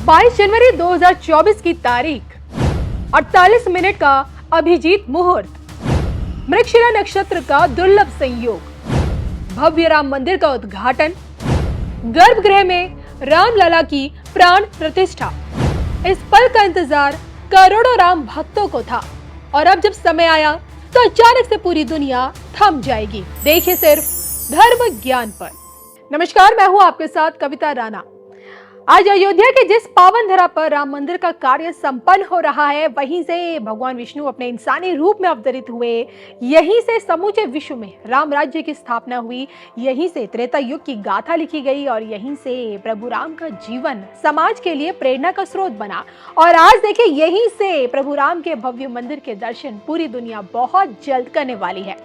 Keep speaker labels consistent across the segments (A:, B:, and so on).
A: 22 जनवरी 2024 की तारीख, 48 मिनट का अभिजीत मुहूर्त, मृगशिरा नक्षत्र का दुर्लभ संयोग, भव्य राम मंदिर का उद्घाटन, गर्भगृह में रामलला की प्राण प्रतिष्ठा। इस पल का इंतजार करोड़ों राम भक्तों को था और अब जब समय आया तो अचानक से पूरी दुनिया थम जाएगी। देखिए सिर्फ धर्म ज्ञान पर। नमस्कार, मैं हूँ आपके साथ कविता राणा। आज अयोध्या के जिस पावन धरा पर राम मंदिर का कार्य संपन्न हो रहा है, वहीं से भगवान विष्णु अपने इंसानी रूप में अवतरित हुए, यहीं से समूचे विश्व में राम राज्य की स्थापना हुई, यहीं से त्रेता युग की गाथा लिखी गई और यहीं से प्रभु राम का जीवन समाज के लिए प्रेरणा का स्रोत बना। और आज देखिए, यहीं से प्रभु राम के भव्य मंदिर के दर्शन पूरी दुनिया बहुत जल्द करने वाली है।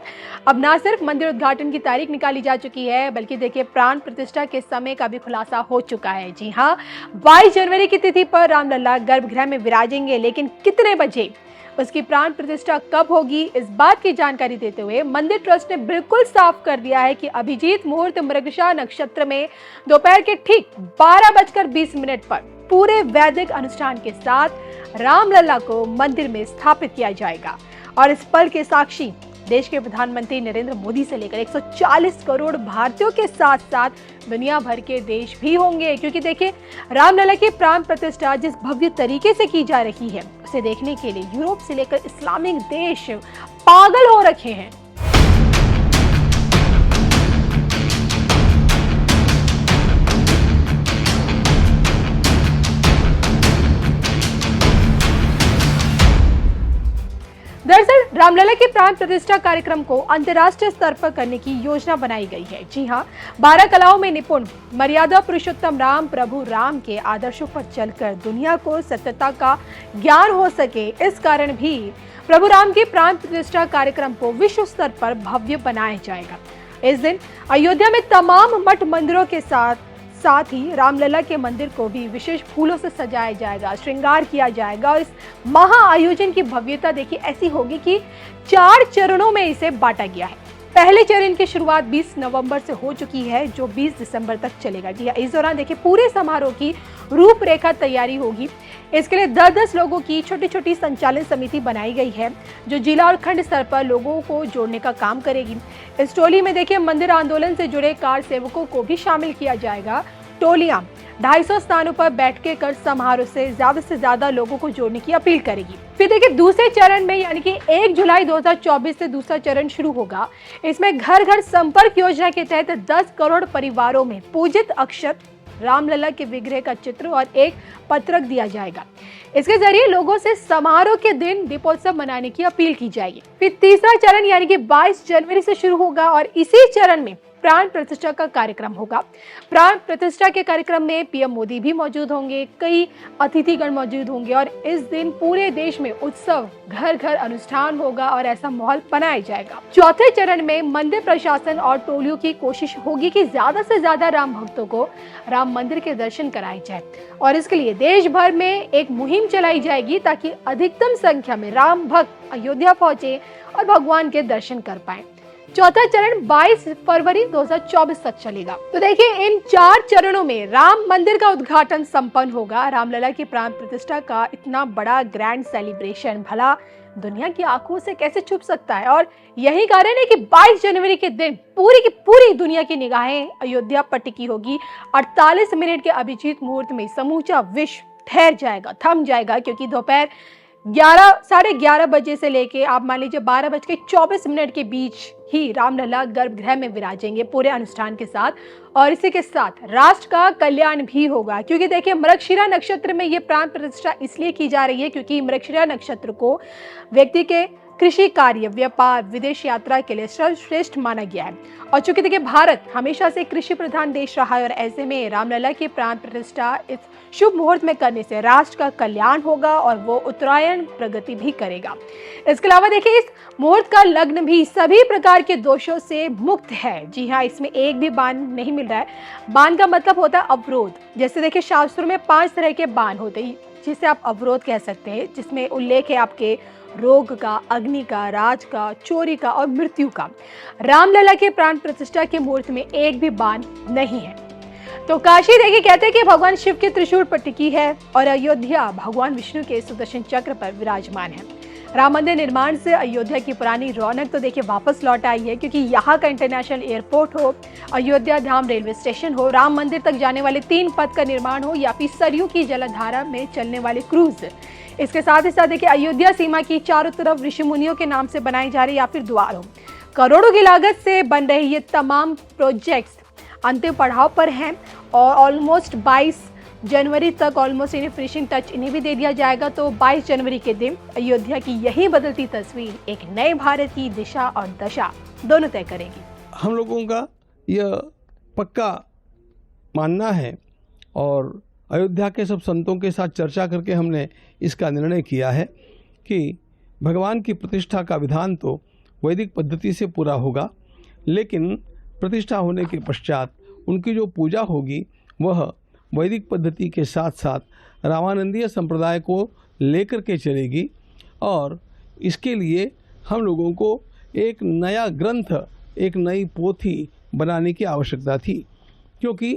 A: अब ना सिर्फ मंदिर उद्घाटन की तारीख निकाली जा चुकी है, बल्कि देखिए प्राण प्रतिष्ठा के समय का भी खुलासा हो चुका है। जी हाँ, 22 जनवरी की तिथि पर रामलला गर्भगृह में विराजेंगे, लेकिन कितने बजे, उसकी प्राण प्रतिष्ठा कब होगी, इस बात की जानकारी देते हुए मंदिर ट्रस्ट ने बिल्कुल साफ कर दिया है कि अभिजीत मुहूर्त मृगशिरा नक्षत्र में दोपहर के ठीक 12:20 पर पूरे वैदिक अनुष्ठान के साथ रामलला को मंदिर में स्थापित किया जाएगा। और इस पल के साक्षी देश के प्रधानमंत्री नरेंद्र मोदी से लेकर 140 करोड़ भारतीयों के साथ साथ दुनिया भर के देश भी होंगे, क्योंकि देखिए रामलला की प्राण प्रतिष्ठा जिस भव्य तरीके से की जा रही है, उसे देखने के लिए यूरोप से लेकर इस्लामिक देश पागल हो रखे हैं। दरअसल रामलला के प्राण प्रतिष्ठा कार्यक्रम को अंतर्राष्ट्रीय स्तर पर करने की योजना बनाई गई है। जी हाँ, 12 कलाओं में निपुण मर्यादा पुरुषोत्तम राम प्रभु राम के आदर्शों पर चलकर दुनिया को सत्यता का ज्ञान हो सके, इस कारण भी प्रभु राम के प्राण प्रतिष्ठा कार्यक्रम को विश्व स्तर पर भव्य बनाया जाएगा। इस दिन अयोध्या में तमाम मठ मंदिरों के साथ ही रामलला के मंदिर को भी विशेष फूलों से सजाया जाएगा, श्रृंगार किया जाएगा। और इस महा आयोजन की भव्यता देखिए ऐसी होगी कि 4 चरणों में इसे बांटा गया है। पहले चरण की शुरुआत 20 नवंबर से हो चुकी है, जो 20 दिसंबर तक चलेगा। जी, इस दौरान देखिए पूरे समारोह की रूपरेखा तैयारी होगी। इसके लिए 10-10 लोगों की छोटी छोटी संचालन समिति बनाई गई है, जो जिला और खंड स्तर पर लोगों को जोड़ने का काम करेगी। इस टोली में देखिए मंदिर आंदोलन से जुड़े कार सेवकों को भी शामिल किया जाएगा। टोलियां 250 स्थानों पर बैठ कर समारोह से ज्यादा लोगों को जोड़ने की अपील करेगी। फिर देखिए दूसरे चरण में यानी कि 1 जुलाई 2024 से दूसरा चरण शुरू होगा। इसमें घर घर संपर्क योजना के तहत 10 करोड़ परिवारों में पूजित अक्षत रामलला के विग्रह का चित्र और एक पत्रक दिया जाएगा। इसके जरिए लोगों से समारोह के दिन दीपोत्सव मनाने की अपील की जाएगी। फिर तीसरा चरण यानी कि 22 जनवरी से शुरू होगा और इसी चरण में प्राण प्रतिष्ठा का कार्यक्रम होगा। प्राण प्रतिष्ठा के कार्यक्रम में पीएम मोदी भी मौजूद होंगे, कई अतिथिगण मौजूद होंगे और इस दिन पूरे देश में उत्सव, घर घर अनुष्ठान होगा और ऐसा माहौल बनाया जाएगा। चौथे चरण में मंदिर प्रशासन और टोलियों की कोशिश होगी कि ज्यादा से ज्यादा राम भक्तों को राम मंदिर के दर्शन कराए जाए और इसके लिए देश भर में एक मुहिम चलाई जाएगी ताकि अधिकतम संख्या में राम भक्त अयोध्या पहुंचे और भगवान के दर्शन कर पाए। चौथा चरण 22 फरवरी 2024 तक चलेगा। तो देखिए इन 4 चरणों में राम मंदिर का उद्घाटन संपन्न होगा। रामलला की प्राण प्रतिष्ठा का इतना बड़ा ग्रैंड सेलिब्रेशन भला दुनिया की आंखों से कैसे छुप सकता है, और यही कारण है कि 22 जनवरी के दिन पूरी की पूरी दुनिया की निगाहें अयोध्या पर टिकी होगी। 48 मिनट के अभिजीत मुहूर्त में समूचा विश्व ठहर जाएगा, थम जाएगा, क्योंकि दोपहर 11-11:30 बजे से लेके आप मान लीजिए 12:24 के बीच ही रामलला गर्भगृह में विराजेंगे पूरे अनुष्ठान के साथ। और इसी के साथ राष्ट्र का कल्याण भी होगा, क्योंकि देखिए मृगशिरा नक्षत्र में ये प्राण प्रतिष्ठा इसलिए की जा रही है क्योंकि मृगशिरा नक्षत्र को व्यक्ति के कृषि कार्य, व्यापार, विदेश यात्रा के लिए सर्वश्रेष्ठ माना गया है। और चूंकि देखिए भारत हमेशा से कृषि प्रधान देश रहा है और ऐसे में रामलला की प्राण प्रतिष्ठा इस शुभ मुहूर्त में करने से राष्ट्र का कल्याण होगा और वो उत्तरायण प्रगति भी करेगा। इसके अलावा देखिए इस मुहूर्त का लग्न भी सभी प्रकार के दोषों से मुक्त है। जी हाँ, इसमें एक भी बाण नहीं मिल रहा है। बाण का मतलब होता है अवरोध। जैसे देखिए शास्त्रों में 5 तरह के बाण होते हैं जिसे आप अवरोध कह सकते हैं, जिसमें उल्लेख है आपके रोग का, अग्नि का, राज का, चोरी का और मृत्यु का। रामलला के प्राण प्रतिष्ठा के मुहूर्त में एक भी बाण नहीं है। तो काशी देखिए, कहते हैं कि भगवान शिव के त्रिशूल पर टिकी है और अयोध्या भगवान विष्णु के सुदर्शन चक्र पर विराजमान है। राम मंदिर निर्माण से अयोध्या की पुरानी रौनक तो देखिए वापस लौट आई है, क्योंकि यहाँ का इंटरनेशनल एयरपोर्ट हो, अयोध्या धाम रेलवे स्टेशन हो, राम मंदिर तक जाने वाले 3 पथ का निर्माण हो, या फिर सरयू की जलधारा में चलने वाले क्रूज। इसके साथ ही साथ देखिए अयोध्या सीमा की चारों तरफ ऋषि मुनियों के नाम से बनाई जा रही या फिर द्वार हो। करोड़ों की लागत से बन रहे ये तमाम प्रोजेक्ट्स अंतिम पड़ाव पर हैं और ऑलमोस्ट 22 जनवरी तक ऑलमोस्ट इन्हें फिनिशिंग टच इन्हें भी दे दिया जाएगा। तो 22 जनवरी के दिन अयोध्या की यही बदलती तस्वीर एक नए भारत की दिशा और दशा दोनों तय करेगी।
B: हम लोगों का यह पक्का मानना है और अयोध्या के सब संतों के साथ चर्चा करके हमने इसका निर्णय किया है कि भगवान की प्रतिष्ठा का विधान तो वैदिक पद्धति से पूरा होगा, लेकिन प्रतिष्ठा होने के पश्चात उनकी जो पूजा होगी वह वैदिक पद्धति के साथ साथ रामानंदीय संप्रदाय को लेकर के चलेगी। और इसके लिए हम लोगों को एक नया ग्रंथ, एक नई पोथी बनाने की आवश्यकता थी, क्योंकि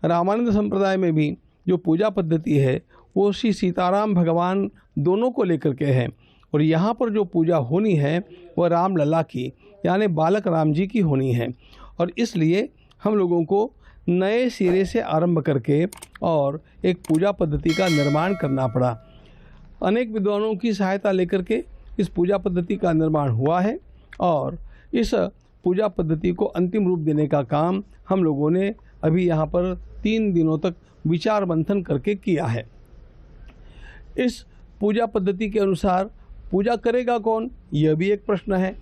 B: रामानंद संप्रदाय में भी जो पूजा पद्धति है वो श्री सीताराम भगवान दोनों को लेकर के है, और यहाँ पर जो पूजा होनी है वह राम लला की यानी बालक राम जी की होनी है। और इसलिए हम लोगों को नए सिरे से आरंभ करके और एक पूजा पद्धति का निर्माण करना पड़ा। अनेक विद्वानों की सहायता लेकर के इस पूजा पद्धति का निर्माण हुआ है और इस पूजा पद्धति को अंतिम रूप देने का काम हम लोगों ने अभी यहाँ पर 3 दिनों तक विचार मंथन करके किया है। इस पूजा पद्धति के अनुसार पूजा करेगा कौन, यह भी एक प्रश्न है।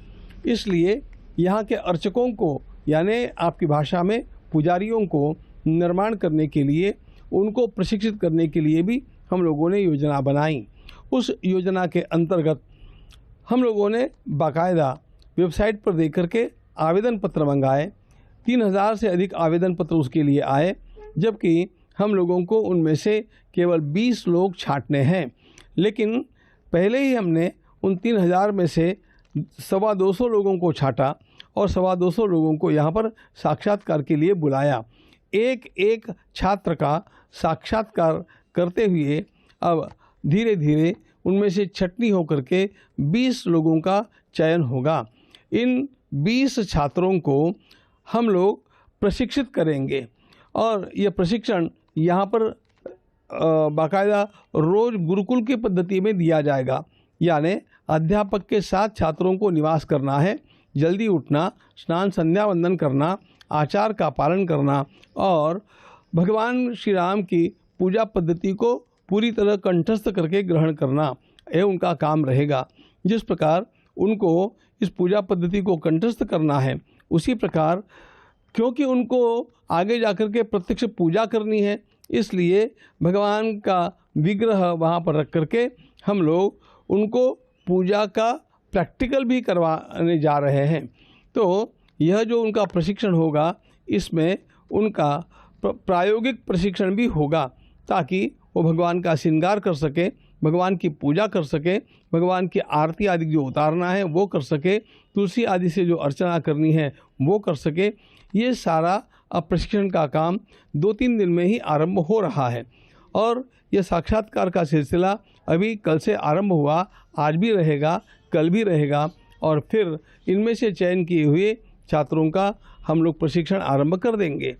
B: इसलिए यहाँ के अर्चकों को यानी आपकी भाषा में पुजारियों को निर्माण करने के लिए, उनको प्रशिक्षित करने के लिए भी हम लोगों ने योजना बनाई। उस योजना के अंतर्गत हम लोगों ने बाकायदा वेबसाइट पर देख करके आवेदन पत्र मंगाए। 3000 से अधिक आवेदन पत्र उसके लिए आए, जबकि हम लोगों को उनमें से केवल 20 लोग छांटने हैं। लेकिन पहले ही हमने उन 3000 में से 225 लोगों को छांटा और 225 लोगों को यहाँ पर साक्षात्कार के लिए बुलाया। एक एक छात्र का साक्षात्कार करते हुए अब धीरे धीरे उनमें से छटनी होकर के 20 लोगों का चयन होगा। इन 20 छात्रों को हम लोग प्रशिक्षित करेंगे और यह प्रशिक्षण यहाँ पर बाकायदा रोज़ गुरुकुल की पद्धति में दिया जाएगा, यानी अध्यापक के साथ छात्रों को निवास करना है, जल्दी उठना, स्नान संध्या वंदन करना, आचार का पालन करना और भगवान श्री राम की पूजा पद्धति को पूरी तरह कंठस्थ करके ग्रहण करना, यह उनका काम रहेगा। जिस प्रकार उनको इस पूजा पद्धति को कंठस्थ करना है, उसी प्रकार क्योंकि उनको आगे जाकर के प्रत्यक्ष पूजा करनी है, इसलिए भगवान का विग्रह वहाँ पर रख करके हम लोग उनको पूजा का प्रैक्टिकल भी करवाने जा रहे हैं। तो यह जो उनका प्रशिक्षण होगा, इसमें उनका प्रायोगिक प्रशिक्षण भी होगा, ताकि वो भगवान का श्रृंगार कर सके, भगवान की पूजा कर सके, भगवान की आरती आदि जो उतारना है वो कर सके, तुलसी आदि से जो अर्चना करनी है वो कर सके। ये सारा अब प्रशिक्षण का काम 2-3 दिन में ही आरंभ हो रहा है और यह साक्षात्कार का सिलसिला अभी कल से आरंभ हुआ, आज भी रहेगा, कल भी रहेगा और फिर इनमें से चयन किए हुए छात्रों का हम लोग प्रशिक्षण आरंभ कर देंगे।